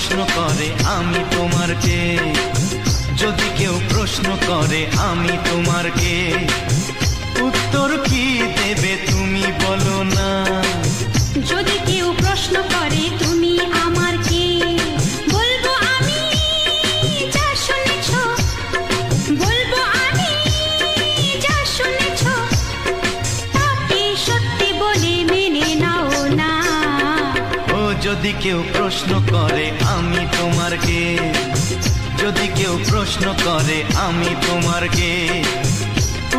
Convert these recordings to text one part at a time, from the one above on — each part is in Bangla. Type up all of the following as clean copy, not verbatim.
প্রশ্ন করে আমি তোমার কে, যদি কেউ প্রশ্ন করে আমি তোমার কে, উত্তর কি দেবে তুমি বলো না। যদি কেউ প্রশ্ন করে তুমি আমার কে, বলবো আমি যা শুনেছ, বলবো আমি যা শুনেছ, তাকে সত্যি বলে মেনে নাও না। ও যদি কেউ প্রশ্ন করে আমি তোমার কে, যদি কেউ প্রশ্ন করে আমি তোমার কে,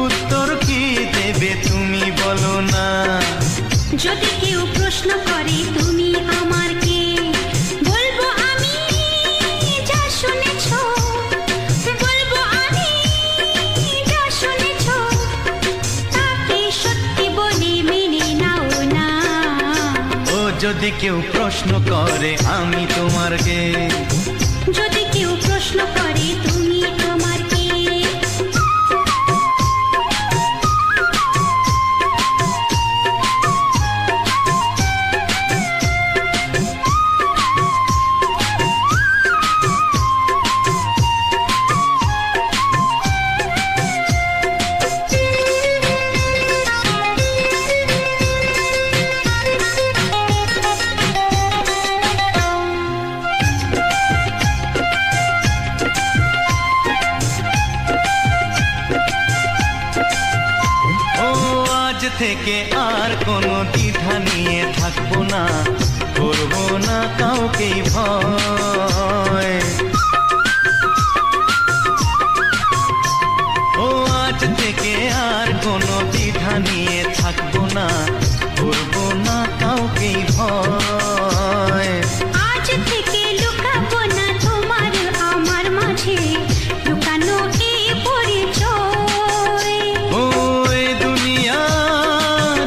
উত্তর কি দেবে তুমি বলো না। যদি কেউ প্রশ্ন করে তুমি আমার কে, বলবো আমি যা শুনেছ, বলবো আমি যা শুনেছ, তাকে সত্যি বলে মেনে নাও না। ও যদি কেউ প্রশ্ন করে আমি তোমার কে, যদি কেউ প্রশ্ন করে তুমি আমার কে। থেকে আর কোনো দ্বিধা নিয়ে থাকবো না, করবো না কাউকেই ভয়। ও আজ থেকে আর কোনো দ্বিধা নিয়ে থাকবো না, করবো না কাউকেই ভয়। আজ থেকে লুকাবো না তোমার আমার মাঝে লুকানো এই পরিচয়। ও এই দুনিয়া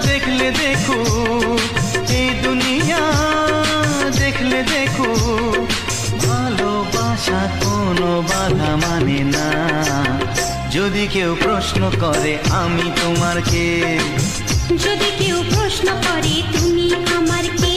দেখলে দেখো, এই দুনিয়া দেখলে দেখো, ভালোবাসা কোনো বাধা মানে না। যদি কেউ প্রশ্ন করে আমি তোমার কে, যদি কেউ প্রশ্ন করে তুমি আমার কে।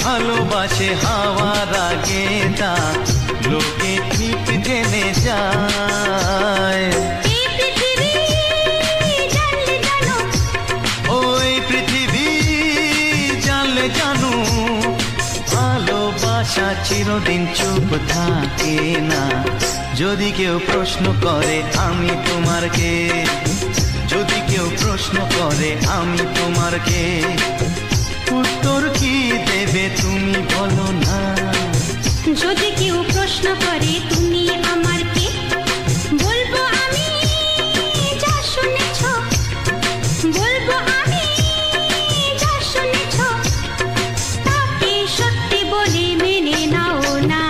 ভালোবাসে হাওয়ার আগে তা লোকে ঠিক জেনে যায়। ওই পৃথিবী জানলে জানো, ভালোবাসা চিরদিন চুপ থাকে না। যদি কেউ প্রশ্ন করে আমি তোমার কে, যদি কেউ প্রশ্ন করে আমি তোমার কে, উত্তর কি দেবে তুমি বলো না। যদি কেউ প্রশ্ন করে তুমি আমার কে, বলবো আমি যা শুনেছ, বলবো আমি যা শুনেছ, তাকে সত্যি বলে মেনে নাও না।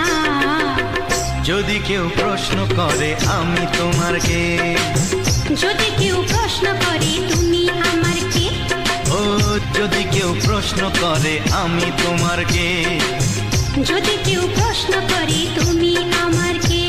যদি কেউ প্রশ্ন করে আমি তোমার কে, যদি কেউ প্রশ্ন করে তুমি আমার কে, ও যদি কেউ প্রশ্ন করে আমি তোমার কে, যদি কেউ প্রশ্ন করে তুমি আমার কে।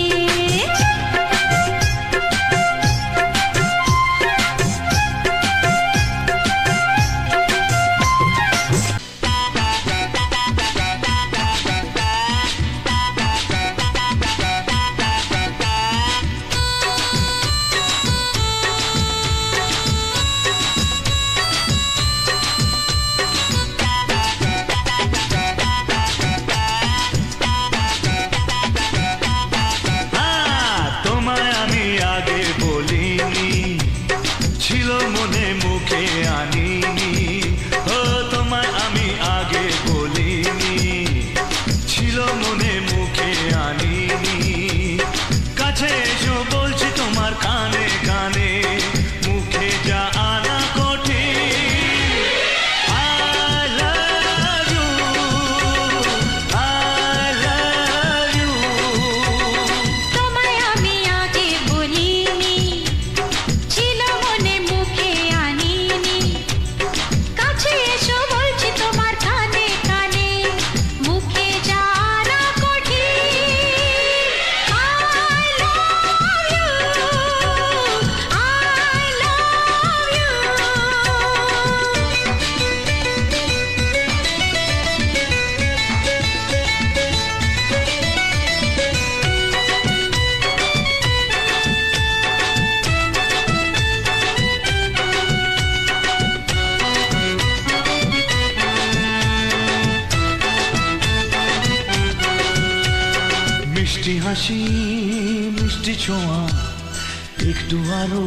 মিষ্টি হাসি মিষ্টি ছোঁয়া একটু আরো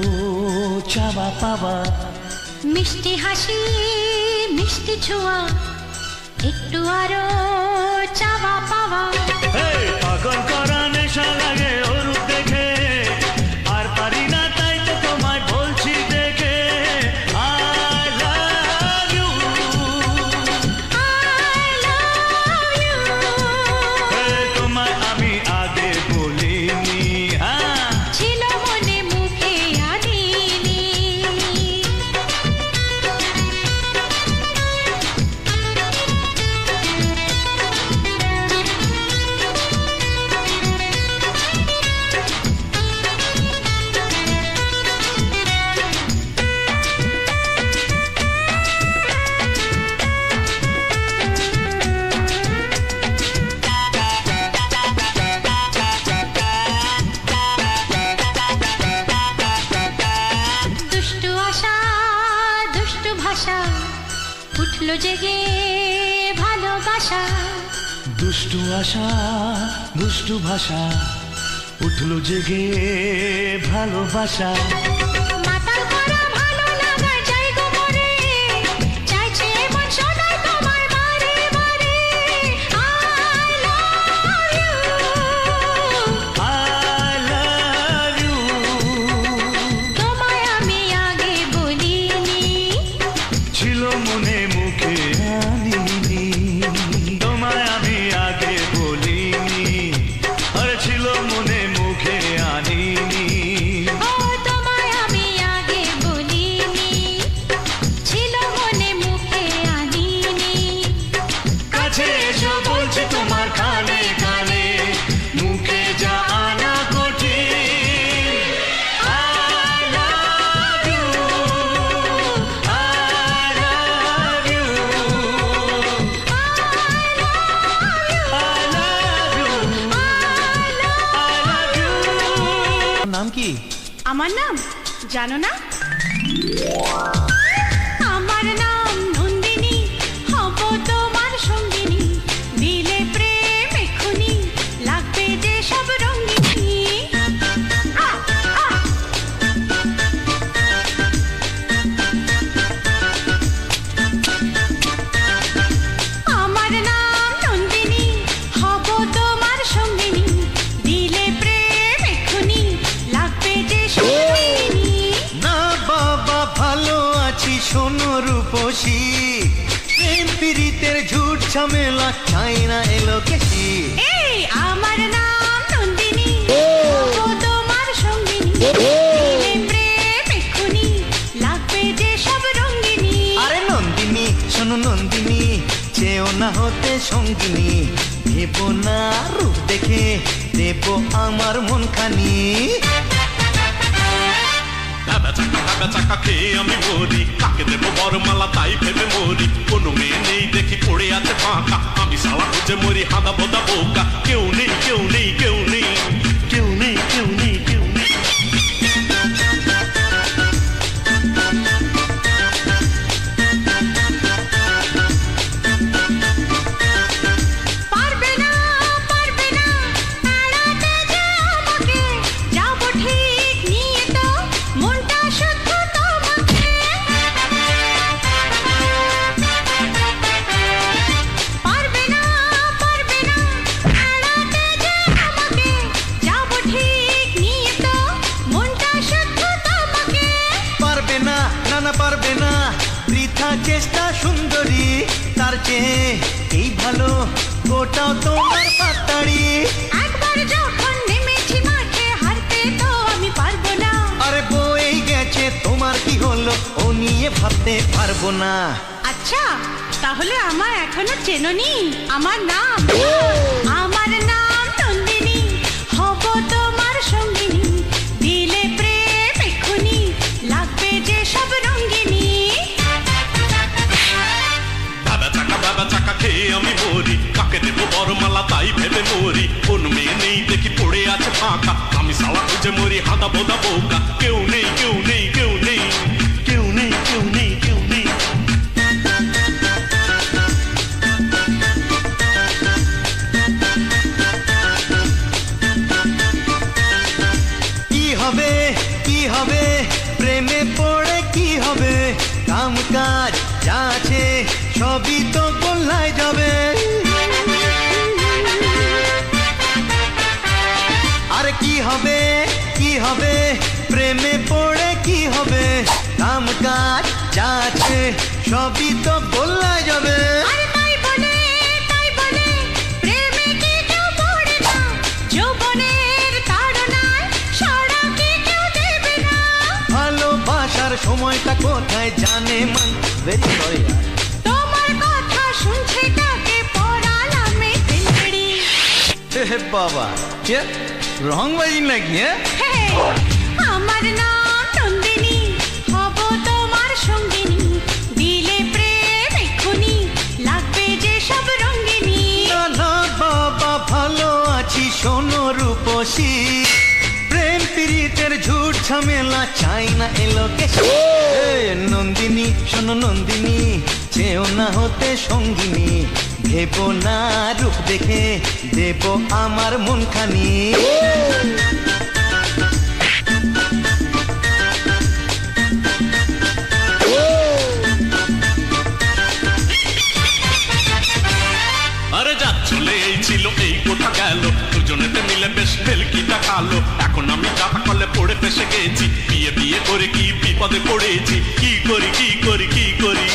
চাওয়া পাওয়া মিষ্টি হাসি মিষ্টি ছোঁয়া একটু আরো চাওয়া পাওয়া পাগল করা নেশা লাগে ওর দেখে আর পারি না তাই তো তোমায় বলছি দেখে I love you I love you তোমায় আমি আগে বলিনি ছিল মনে মুখে আনিনি দুষ্টু আশা দুষ্টু ভাষা উঠলো জেগে ভালোবাসা দুষ্টু আশা দুষ্টু ভাষা উঠলো জেগে ভালোবাসা মাতাল করা ভালো লাগার জায়গা মরে চাইছে মন সদাই তোমায় বারে বারে I love you I love you তোমায় আমি আগে বলিনি ছিল মনে মুখে আনিনি তোমায় আমি আগে বলিনি আরে ছিল মনে মুখে আনিনি ও তোমায় আমি আগে বলিনি ছিল মনে মুখে আনিনি কাছে এসো বলছি তোমার কানে কানে মুখে যা আনা কঠিন I love you I love you I love you I love you নাম কি আমার নাম জানো না আমার নাম নন্দিনী হব তোমার সঙ্গিনী দিলে প্রেম এক্ষুনি লাগবে যে সব রঙ্গিনী আমার নাম নন্দিনী হব তোমার সঙ্গিনী দিলে প্রেম এক্ষুনি লাগবে যে সব রঙ্গিনী না বাবা ভালো আছি শোনো রূপসী প্রেম পীড়িতের ঝুট ঝামেলা চাই না এলো কেসি এই আমার নাম নন্দিনী হব তোমার সঙ্গিনী দিলে প্রেম এক্ষুনি লাগবে যে সব রঙ্গিনী আরে নন্দিনী শোনো নন্দিনী চেও না হতে সঙ্গিনী ভেব না রূপ দেখে দেব আমার মন খানি ঢাকা চাকা খেয়ে আমি মরি কাকে দেবো বরমালা তাই ভেবে মরি কোনো মেয়ে নেই দেখি পড়ে আছে ফাঁকা আমি সালা খুঁজে মরি হাদা বোদা বোকা কেউ নেই কেউ নেই কেউ নেই কেউ নেই কেউ নেই কেউ নেই পারবে না এড়াতে যে আমাকে যাবো ঠিক নিয়ে তো মনটা শুদ্ধ তোমাকে পারবে না এড়াতে যে আমাকে যাবো ঠিক নিয়ে তো মনটা শুদ্ধ তোমাকে পারবে না না না পারবে না বৃথা চেষ্টা সুন্দরী তার চেয়ে এই ভালো গোটাও তোমার পাতাড়ি একবার যখন নেমেছি মাঠে হারতে তো আমি পারবো না আরে বই গেছে তোমার কি হলো ও নিয়ে ভাবতে পারবো না আচ্ছা তাহলে আমার এখনো চেননি আমার নাম নন্দিনী হব তোমার সঙ্গিনী দিলে প্রেম এক্ষুনি লাগবে যে সব রঙ্গিনী বাবা চাকা খেয়ে আমি মরি কাকে দেবো বরমালা তাই ভেবে মরি কোন মেয়ে নেই দেখি পড়ে আছে ফাঁকা আমি সালা খুঁজে মরি হাদা বোদা বোকা কেউ নেই কেউ নেই কেউ নেই কেউ নেই কেউ নেই কেউ নেই কাজ যা আছে সবই তো গোল্লায় যাবে। আর কি হবে কি হবে প্রেমে পড়ে কি হবে, কাম কাজ যা আছে সবই তো গোল্লায় যাবে। আর তাই বলে প্রেমে কি কেউ পড়ে না, যৌবনের তাড়নায় সাড়া কি কেউ দেবে না। ভালোবাসার সময়টা কোথায় জানে মন। ভেরি সরি তোমার কথা শুনছে কাকে পড়ালাম এই পিঞ্জড়ি। বাবা কে রং বাজি নাকি? হ্যাঁ আমার নাম নন্দিনী, হব তোমার সঙ্গিনী, দিলে প্রেম এক্ষুনি লাগবে যে সব রঙ্গিনী। না বাবা ভালো আছি শোনো রূপসী, প্রেম প্রীতের ঝুট ঝামেলা চাই না এলোকে। নন্দিনী শোনো নন্দিনী, চেও না হতে সঙ্গিনী, ভেবো না রূপ দেখে দেব আমার মনখানি। আরে যা চলে এই ছিল এই কোথা গেল, দুজনেতে মিলে বেশ ভেলকি দেখালো। এখন আমি যাতা কলে পড়ে ফেসে গেছি, বিয়ে বিয়ে করে কি বিপদে পড়েছি। কি করি কি করি কি করি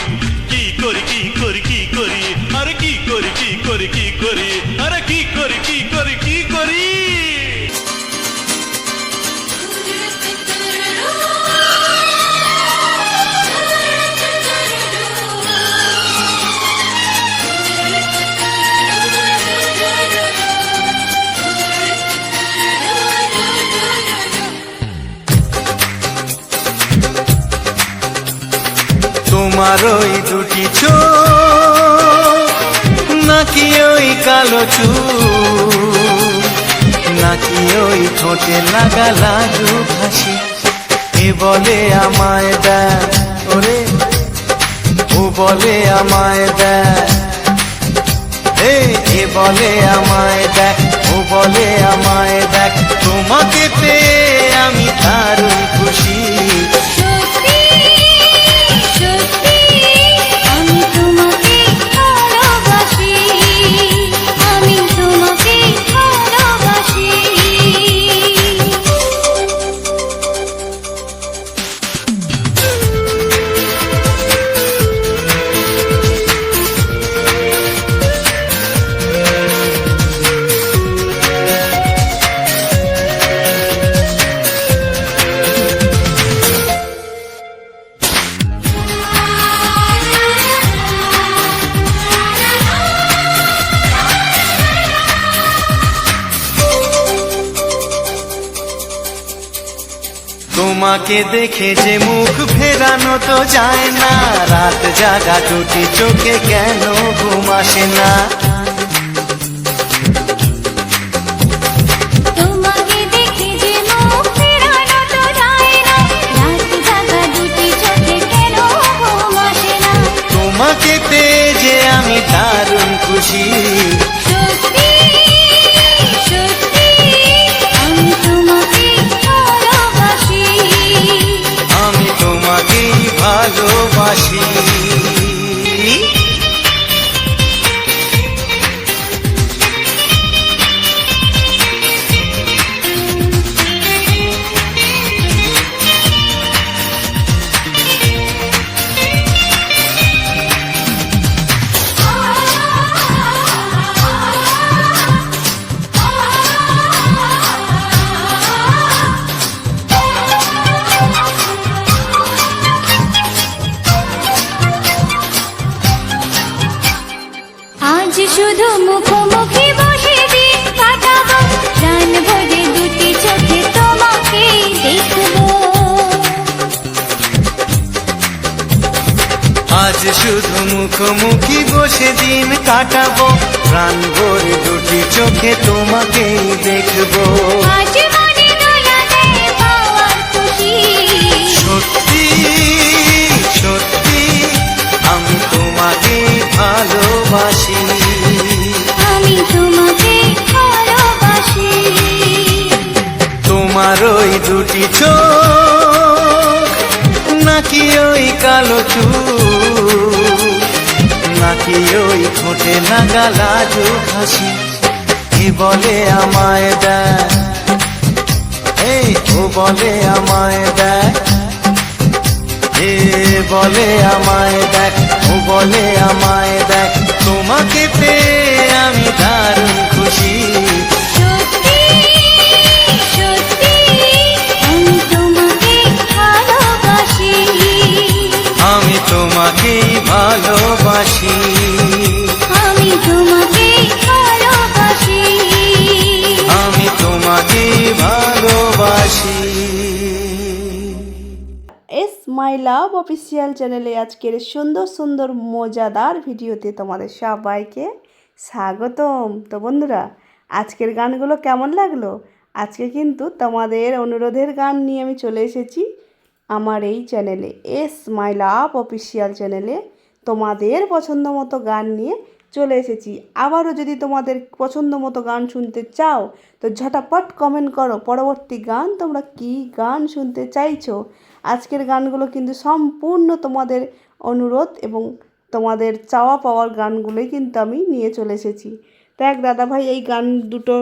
কি করি কি করি কি করি আরে কি করি কি করি কি করি আরে কি করি কি করি কি করি। তোমার ওই দুটি চোখ নাকি ওই কালো চুল, নাকি ওই ঠোঁটে লাগা লাগু হাসি, এ বলে আমায় দেখ ওরে ও বলে আমায় দেখ, এ বলে আমায় দেখ ও বলে আমায় দেখ, তোমাকে পেয়ে আমি দারুণ খুশি। সত্যি সত্যি আমি তোমাকে ভালোবাসি, আমি তোমাকে ভালোবাসি। তোমাকে দেখে যে মুখ ফেরানো তো যায় না, রাত জাগা দুটি চোখে কেন ঘুম আসে না। তোমাকে দেখে যে মুখ ফেরানো তো যায় না, রাত জাগা দুটি চোখে কেন ঘুম আসে না। তোমাকে পেয়ে যে আমি দারুণ খুশি। সত্যি সত্যি আমি তোমাকে ভালোবাসি, আমি তোমাকেই ভালোবাসি। আজ শুধু মুখোমুখি বসে দিন কাটাবো, প্রাণ ভরে দুটি চোখে তোমাকে দেখবো। আজ শুধু মুখোমুখি বসে দিন কাটাবো, প্রাণ ভরে দুটি চোখে তোমাকেই দেখবো। আজ মনে দোলাতে পাওয়ার খুশি, সত্যি সত্যি আমি তোমাকে ভালোবাসি, আমি তোমাকে ভালোবাসি। তোমার ওই দুটি চোখ নাকি ওই কালো চুল, কি ওই ঠোঁটে লাগা লাজুক হাসি? কে বলে আমায় দেখ, এই ও বলে আমায় দেখ, এ বলে আমায় দেখ, ও বলে আমায় দেখ, তোমাকে পেয়ে আমি দারুণ খুশি। সত্যি সত্যি আমি তোমাকে ভালোবাসি, আমি তোমাকেই ভালোবাসি, আমি তোমাকে ভালোবাসি, আমি তোমাকেই ভালোবাসি। এস মাই লাভ অফিসিয়াল চ্যানেলে আজকের সুন্দর সুন্দর মজাদার ভিডিওতে তোমাদের সবাইকে স্বাগতম। তো বন্ধুরা, আজকের গানগুলো কেমন লাগলো? আজকে কিন্তু তোমাদের অনুরোধের গান নিয়ে আমি চলে এসেছি আমার এই চ্যানেলে, এস মাই লাভ অফিসিয়াল চ্যানেলে তোমাদের পছন্দ মতো গান নিয়ে চলে এসেছি। আবারও যদি তোমাদের পছন্দ মতো গান শুনতে চাও তো ঝটাপট কমেন্ট করো পরবর্তী গান তোমরা কি গান শুনতে চাইছো। আজকের গানগুলো কিন্তু সম্পূর্ণ তোমাদের অনুরোধ এবং তোমাদের চাওয়া পাওয়ার গানগুলোই কিন্তু আমি নিয়ে চলে এসেছি। তো এক দাদাভাই এই গান দুটো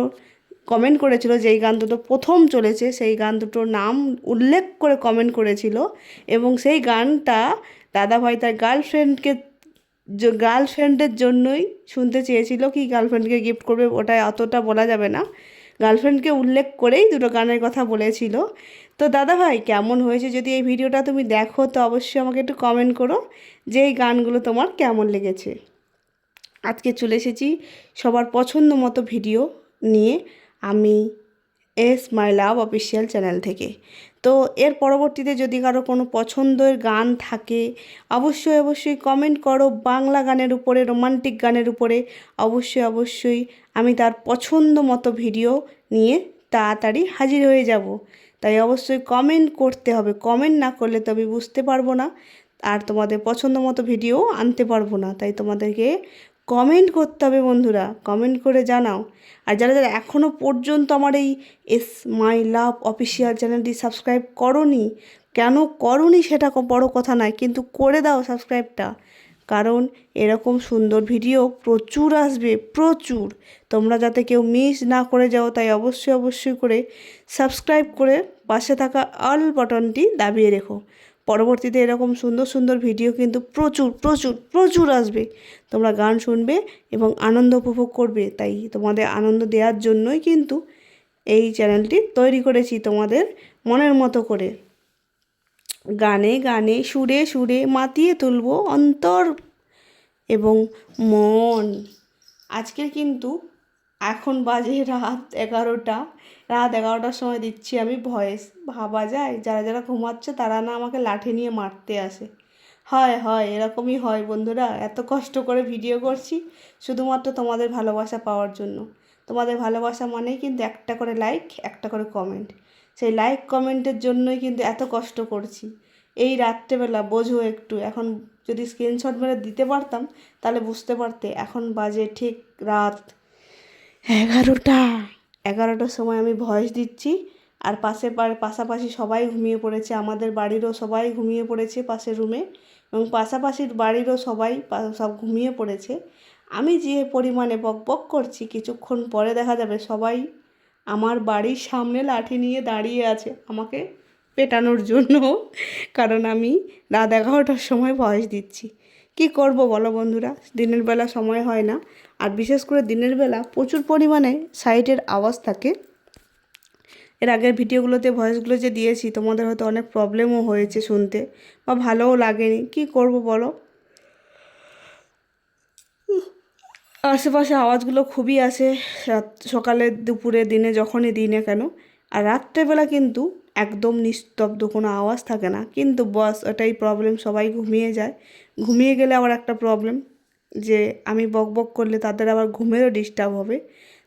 কমেন্ট করেছিল, যেই গান দুটো প্রথম চলেছে সেই গান দুটোর নাম উল্লেখ করে কমেন্ট করেছিল, এবং সেই গানটা দাদাভাই তার গার্লফ্রেন্ডের জন্যই শুনতে চেয়েছিল। কি গার্লফ্রেন্ডকে গিফট করবে ওটা অতটা বলা যাবে না, গার্লফ্রেন্ডকে উল্লেখ করেই দুটো গানের কথা বলেছিল। তো দাদাভাই কেমন হয়েছে, যদি এই ভিডিওটা তুমি দেখো তো অবশ্যই আমাকে একটু কমেন্ট করো যে এই গানগুলো তোমার কেমন লেগেছে। আজকে চলে এসেছি সবার পছন্দ মতো ভিডিও নিয়ে আমি এস মাই লাভ অফিসিয়াল চ্যানেল থেকে। তো এর পরবর্তীতে যদি কারো কোনো পছন্দের গান থাকে অবশ্যই অবশ্যই কমেন্ট করো। বাংলা গানের উপরে, রোমান্টিক গানের উপরে অবশ্যই আমি তার পছন্দ মতো ভিডিও নিয়ে তাড়াতাড়ি হাজির হয়ে যাব। তাই অবশ্যই কমেন্ট করতে হবে, কমেন্ট না করলে তো আমি বুঝতে পারবো না আর তোমাদের পছন্দ মতো ভিডিও আনতে পারবো না। তাই তোমাদেরকে কমেন্ট করতে হবে বন্ধুরা, কমেন্ট করে জানাও। আর যারা যারা এখনও পর্যন্ত আমার এই এস মাই লাভ অফিসিয়াল চ্যানেলটি সাবস্ক্রাইব করোনি, কেন করোনি সেটা বড় কথা নয়, কিন্তু করে দাও সাবস্ক্রাইবটা, কারণ এরকম সুন্দর ভিডিও প্রচুর আসবে, প্রচুর। তোমরা যাতে কেউ মিস না করে যাও তাই অবশ্যই করে সাবস্ক্রাইব করে পাশে থাকা অল বাটনটি দাবিয়ে রেখো। পরবর্তীতে এরকম সুন্দর সুন্দর ভিডিও কিন্তু প্রচুর আসবে। তোমরা গান শুনবে এবং আনন্দ উপভোগ করবে, তাই তোমাদের আনন্দ দেওয়ার জন্যই কিন্তু এই চ্যানেলটি তৈরি করেছি তোমাদের মনের মতো করে। গানে গানে সুরে সুরে মাতিয়ে তুলবো অন্তর এবং মন। আজকের কিন্তু এখন বাজে রাত 11টা, রাত 11টার সময় দিচ্ছি আমি ভয়েস। ভাবা যায় যারা যারা ঘুমাচ্ছে তারা না আমাকে লাঠি নিয়ে মারতে আসে। হয় এরকমই হয় বন্ধুরা, এত কষ্ট করে ভিডিও করছি শুধুমাত্র তোমাদের ভালোবাসা পাওয়ার জন্য। তোমাদের ভালোবাসা মানেই কিন্তু একটা করে লাইক, একটা করে কমেন্ট। সেই লাইক কমেন্টের জন্যই কিন্তু এত কষ্ট করছি। এই রাত্রেবেলা বোঝো একটু, এখন যদি স্ক্রিনশট মেরে দিতে পারতাম তাহলে বুঝতে পারতে এখন বাজে ঠিক রাত 11টার সময় আমি ভয়েস দিচ্ছি। আর পাশাপাশি সবাই ঘুমিয়ে পড়েছে, আমাদের বাড়িরও সবাই ঘুমিয়ে পড়েছে পাশের রুমে, এবং পাশাপাশির বাড়িরও সব ঘুমিয়ে পড়েছে। আমি যে পরিমাণে বকবক করছি কিছুক্ষণ পরে দেখা যাবে সবাই আমার বাড়ির সামনে লাঠি নিয়ে দাঁড়িয়ে আছে আমাকে পেটানোর জন্য, কারণ আমি রাত 11টার সময় ভয়েস দিচ্ছি। কি করব বলো বন্ধুরা, দিনের বেলা সময় হয় না, আর বিশেষ করে দিনের বেলা প্রচুর পরিমাণে সাইটের আওয়াজ থাকে। এর আগের ভিডিওগুলোতে ভয়েসগুলো যে দিয়েছি তোমাদের হয়তো অনেক প্রবলেমও হয়েছে শুনতে, বা ভালোও লাগেনি। কি করব বলো, আশেপাশে আওয়াজগুলো খুবই আসে সকালে দুপুরে দিনে যখনই দিই না কেন। আর রাত্রেবেলা কিন্তু একদম নিস্তব্ধ, কোনো আওয়াজ থাকে না। কিন্তু বস ওটাই প্রবলেম, সবাই ঘুমিয়ে যায়। ঘুমিয়ে গেলে আবার একটা প্রবলেম যে আমি বকবক করলে তাদের আবার ঘুমেরও ডিস্টার্ব হবে।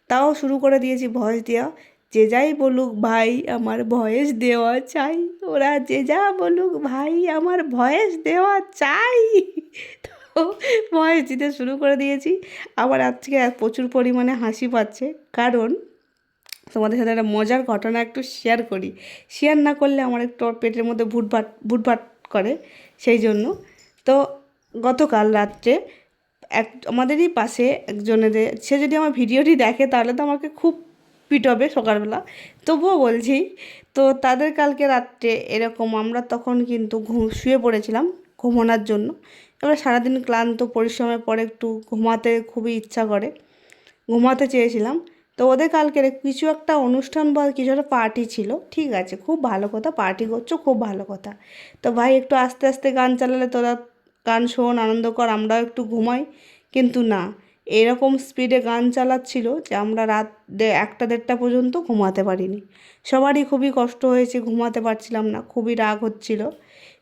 তাও শুরু করে দিয়েছি ভয়েস দেওয়া। যে যাই বলুক ভাই আমার ভয়েস দেওয়া চাই, ওরা যে যা বলুক ভাই আমার ভয়েস দেওয়া চাই। তো ভয়েস দিতে শুরু করে দিয়েছি। আবার আজকে প্রচুর পরিমাণে হাসি পাচ্ছে, কারণ তোমাদের সাথে একটা মজার ঘটনা একটু শেয়ার করি। শেয়ার না করলে আমার একটু পেটের মধ্যে ভুটভাট করে, সেই জন্য। তো গতকাল রাত্রে আমাদেরই পাশে একজনের, সে যদি আমার ভিডিওটি দেখে তাহলে তো আমাকে খুব পিটবে সকালবেলা, তবুও বলছি। তো তাদের কালকে রাত্রে এরকম আমরা তখন কিন্তু শুয়ে পড়েছিলাম ঘুমানোর জন্য। এবার সারাদিন ক্লান্ত পরিশ্রমের পরে একটু ঘুমাতে খুবই ইচ্ছা করে, ঘুমাতে চেয়েছিলাম। তো ওদের কালকের কিছু একটা অনুষ্ঠান বা কিছু একটা পার্টি ছিল, ঠিক আছে, খুব ভালো কথা, পার্টি করছো, খুব ভালো কথা। তো ভাই একটু আস্তে আস্তে গান চালালে তোরা গান শোন, আনন্দ কর, আমরাও একটু ঘুমাই। কিন্তু না, এরকম স্পিডে গান চালাচ্ছিল যে আমরা রাত 1টা 1:30 পর্যন্ত ঘুমাতে পারিনি। সবারই খুবই কষ্ট হয়েছে, ঘুমাতে পারছিলাম না, খুবই রাগ হচ্ছিল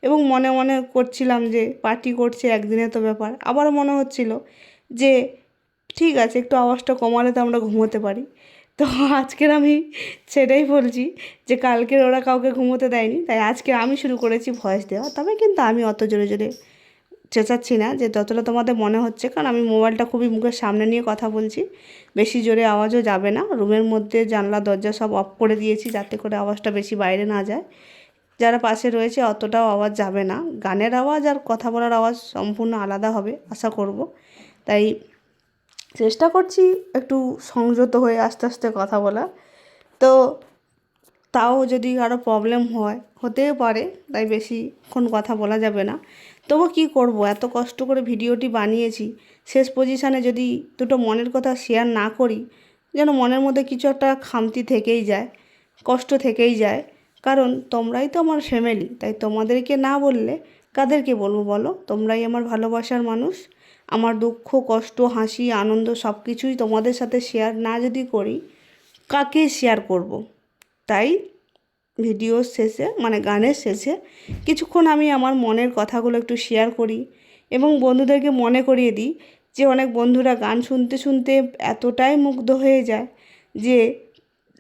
এবং মনে মনে করছিলাম যে পার্টি করছে, একদিনে তো ব্যাপার। আবার মনে হচ্ছিল যে ঠিক আছে, একটু আওয়াজটা কমালে তো আমরা ঘুমোতে পারি। তো আজকের আমি সেটাই বলছি যে কালকের ওরা কাউকে ঘুমোতে দেয়নি, তাই আজকে আমি শুরু করেছি ভয়েস দেওয়া। তবে কিন্তু আমি অত জোরে জোরে চেঁচাচ্ছি না যে যতটা তোমাদের মনে হচ্ছে, কারণ আমি মোবাইলটা খুবই মুখের সামনে নিয়ে কথা বলছি, বেশি জোরে আওয়াজও যাবে না। রুমের মধ্যে জানলা দরজা সব অফ করে দিয়েছি যাতে করে আওয়াজটা বেশি বাইরে না যায়। যারা পাশে রয়েছে অতটাও আওয়াজ যাবে না, গানের আওয়াজ আর কথা বলার আওয়াজ সম্পূর্ণ আলাদা হবে আশা করব। তাই চেষ্টা করছি একটু সংযত হয়ে আস্তে আস্তে কথা বলা। তো তাও যদি কারো প্রবলেম হতেও পারে, তাই বেশিক্ষণ কথা বলা যাবে না। তবু কী করব, এত কষ্ট করে ভিডিওটি বানিয়েছি, শেষ পজিশানে যদি দুটো মনের কথা শেয়ার না করি, যেন মনের মধ্যে কিছু একটা খামতি থেকেই যায়, কষ্ট থেকেই যায়। কারণ তোমরাই তো আমার ফ্যামিলি, তাই তোমাদেরকে না বললে কাদেরকে বলবো বলো? তোমরাই আমার ভালোবাসার মানুষ। আমার দুঃখ কষ্ট হাসি আনন্দ সব কিছুই তোমাদের সাথে শেয়ার না যদি করি, কাকে শেয়ার করব? তাই ভিডিওর শেষে মানে গানের শেষে কিছুক্ষণ আমি আমার মনের কথাগুলো একটু শেয়ার করি এবং বন্ধুদেরকে মনে করিয়ে দিই যে অনেক বন্ধুরা গান শুনতে শুনতে এতটাই মুগ্ধ হয়ে যায় যে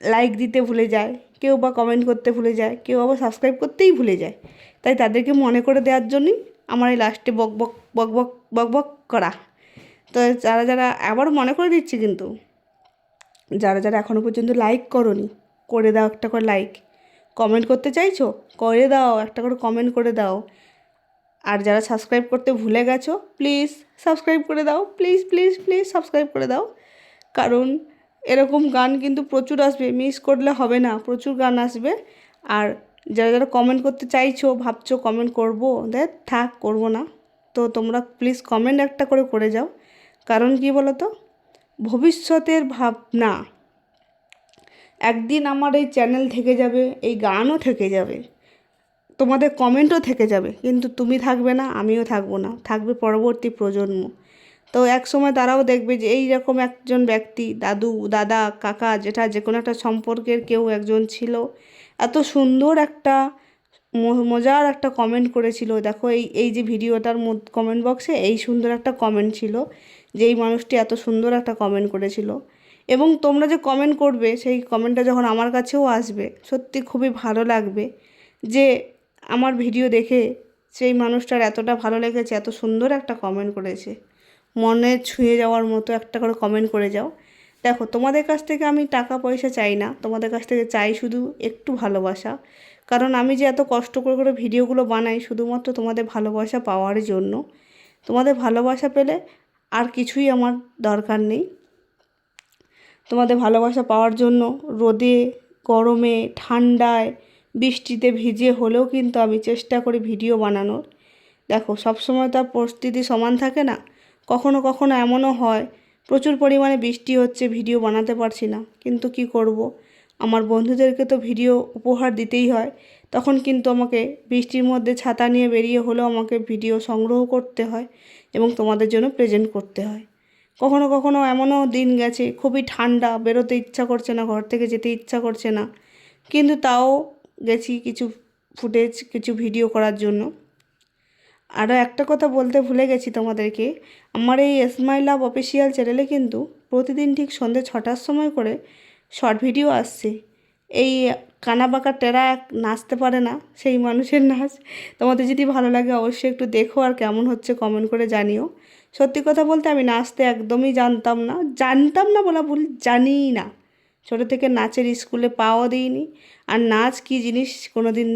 লাইক দিতে ভুলে যায়, কেউ বা কমেন্ট করতে ভুলে যায়, কেউ আবার সাবস্ক্রাইব করতেই ভুলে যায়। তাই তাদেরকে মনে করে দেওয়ার জন্যই আমার এই লাস্টে বক বক বক বক বক বক করা। তো যারা যারা আবার মনে করে দিচ্ছি, কিন্তু যারা যারা এখনও পর্যন্ত লাইক করোনি, করে দাও একটা করে লাইক। কমেন্ট করতে চাইছো, করে দাও, একটা করে কমেন্ট করে দাও। আর যারা সাবস্ক্রাইব করতে ভুলে গেছো, প্লিজ সাবস্ক্রাইব করে দাও, প্লিজ প্লিজ প্লিজ সাবস্ক্রাইব করে দাও। কারণ এরকম গান কিন্তু প্রচুর আসবে, মিস করলে হবে না, প্রচুর গান আসবে। আর যারা যারা কমেন্ট করতে চাইছো, ভাবছো কমেন্ট করবো, থাক করবো না, তো তোমরা প্লিজ কমেন্ট একটা করে যাও। কারণ কি বলো তো, ভবিষ্যতের ভাবনা, একদিন আমার এই চ্যানেল থেকে যাবে, এই গানও থেকে যাবে, তোমাদের কমেন্টও থেকে যাবে, কিন্তু তুমি থাকবে না, আমিও থাকবো না, থাকবে পরবর্তী প্রজন্ম। তো এক সময় তারাও দেখবে যে এই রকম একজন ব্যক্তি, দাদু দাদা কাকা যেটা যে কোনো একটা সম্পর্কের কেউ একজন ছিল, এত সুন্দর একটা মজার একটা কমেন্ট করেছিল। দেখো এই এই যে ভিডিওটার কমেন্ট বক্সে এই সুন্দর একটা কমেন্ট ছিল, যে এই মানুষটি এত সুন্দর একটা কমেন্ট করেছিল। এবং তোমরা যে কমেন্ট করবে, সেই কমেন্টটা যখন আমার কাছেও আসবে, সত্যি খুবই ভালো লাগবে যে আমার ভিডিও দেখে সেই মানুষটার এতটা ভালো লেগেছে, এত সুন্দর একটা কমেন্ট করেছে, মনে ছুঁয়ে যাওয়ার মতো একটা করে কমেন্ট করে যাও। দেখো তোমাদের কাছ থেকে আমি টাকা পয়সা চাই না, তোমাদের কাছ থেকে চাই শুধু একটু ভালোবাসা। কারণ আমি যে এত কষ্ট করে ভিডিওগুলো বানাই শুধুমাত্র তোমাদের ভালোবাসা পাওয়ার জন্য। তোমাদের ভালোবাসা পেলে আর কিছুই আমার দরকার নেই। তোমাদের ভালোবাসা পাওয়ার জন্য রোদে গরমে ঠান্ডায় বৃষ্টিতে ভিজে হলেও কিন্তু আমি চেষ্টা করি ভিডিও বানানোর। দেখো সবসময় তো আর পরিস্থিতি সমান থাকে না, কখনো কখনো এমনও হয় প্রচুর পরিমাণে বৃষ্টি হচ্ছে, ভিডিও বানাতে পারছি না, কিন্তু কি করব, আমার বন্ধুদেরকে তো ভিডিও উপহার দিতেই হয়। তখন কিন্তু আমাকে বৃষ্টির মধ্যে ছাতা নিয়ে বেরিয়ে হলেও আমাকে ভিডিও সংগ্রহ করতে হয় এবং তোমাদের জন্য প্রেজেন্ট করতে হয়। কখনো কখনো এমনও দিন গেছে খুবই ঠান্ডা, বেরোতে ইচ্ছা করছে না, ঘর থেকে যেতে ইচ্ছা করছে না, কিন্তু তাও গেছি কিছু ফুটেজ কিছু ভিডিও করার জন্য। আরও একটা কথা বলতে ভুলে গেছি তোমাদেরকে, আমার এই স্মাইল লাভ অফিসিয়াল চ্যানেলে কিন্তু প্রতিদিন ঠিক সন্ধ্যে 6টার সময় করে শর্ট ভিডিও আসছে। এই কানা বাঁকা টেরা নাচতে পারে না, সেই মানুষের নাচ। তোমাদের যদি ভালো লাগে অবশ্যই একটু দেখো, আর কেমন হচ্ছে কমেন্ট করে জানিও। সত্যি কথা বলতে আমি নাচতে একদমই জানতাম না বলা ভুল, জানিই না। ছোটো থেকে নাচের স্কুলে পাওয়া দিইনি, আর নাচ কী জিনিস কোনো দিন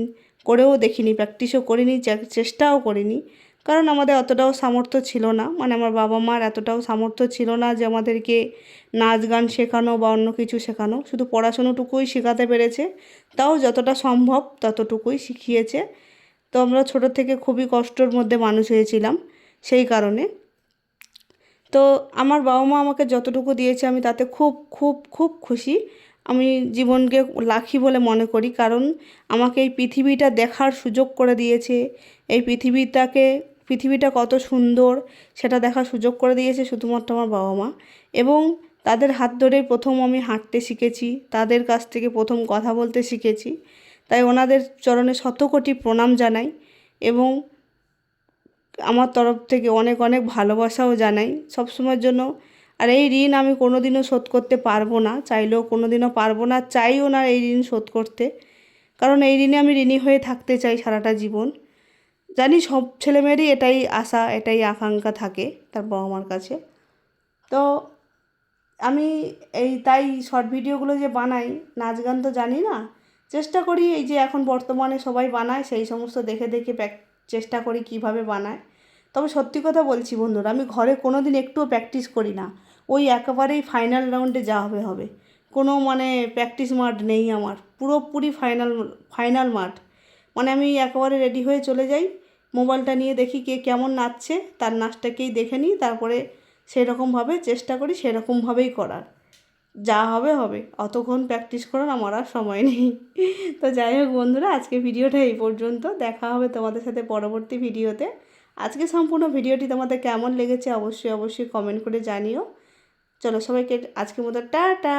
করেও দেখিনি, প্র্যাকটিসও করিনি, চেষ্টাও করিনি। কারণ আমাদের অতটাও সামর্থ্য ছিল না, মানে আমার বাবা মার এতটাও সামর্থ্য ছিল না যে আমাদেরকে নাচ গান শেখানো বা অন্য কিছু শেখানো, শুধু পড়াশুনোটুকুই শেখাতে পেরেছে, তাও যতটা সম্ভব ততটুকুই শিখিয়েছে। তো আমরা ছোটো থেকে খুবই কষ্টের মধ্যে মানুষ হয়েছিলাম সেই কারণে। তো আমার বাবা মা আমাকে যতটুকু দিয়েছে আমি তাতে খুব খুব খুব খুশি। আমি জীবনকে লাকি বলে মনে করি, কারণ আমাকে এই পৃথিবীটা দেখার সুযোগ করে দিয়েছে। এই পৃথিবীটা কত সুন্দর সেটা দেখার সুযোগ করে দিয়েছে শুধুমাত্র আমার বাবা মা। এবং তাদের হাত ধরেই প্রথম আমি হাঁটতে শিখেছি, তাদের কাছ থেকে প্রথম কথা বলতে শিখেছি। তাই ওনাদের চরণে শতকোটি প্রণাম জানাই এবং আমার তরফ থেকে অনেক অনেক ভালোবাসাও জানাই সবসময়ের জন্য। আর এই ঋণ আমি কোনো দিনও শোধ করতে পারবো না, চাইলেও কোনো দিনও পারবো না, চাইও না এই ঋণ শোধ করতে, কারণ এই ঋণে আমি ঋণী হয়ে থাকতে চাই সারাটা জীবন। জানি সব ছেলেমেয়েরই এটাই আশা, এটাই আকাঙ্ক্ষা থাকে তার বাবা মার কাছে। তো আমি তাই শর্ট ভিডিওগুলো যে বানাই, নাচ গান তো জানি না, চেষ্টা করি এই যে এখন বর্তমানে সবাই বানায় সেই সমস্ত দেখে দেখে চেষ্টা করি কিভাবে বানায়। তবে সত্যি কথা বলছি বন্ধুরা, আমি ঘরে কোনো দিন একটুও প্র্যাকটিস করি না, ওই একেবারেই ফাইনাল রাউন্ডে যা হবে হবে, কোনো মানে প্র্যাকটিস মাঠ নেই আমার, পুরোপুরি ফাইনাল মাঠ। মানে আমি একেবারে রেডি হয়ে চলে যাই, মোবাইলটা নিয়ে দেখি কে কেমন নাচছে, তার নাচটাকেই দেখে নিই, তারপরে সেরকমভাবে চেষ্টা করি সেরকমভাবেই করার, যা হবে হবে, অতক্ষণ প্র্যাকটিস করার আমার আর সময় নেই। তো যাই হোক বন্ধুরা, আজকে ভিডিওটা এই পর্যন্ত, দেখা হবে তোমাদের সাথে পরবর্তী ভিডিওতে। আজকে সম্পূর্ণ ভিডিওটি তোমাদের কেমন লেগেছে অবশ্যই অবশ্যই কমেন্ট করে জানিও। চলো সবাইকে আজকের মতো টাটা।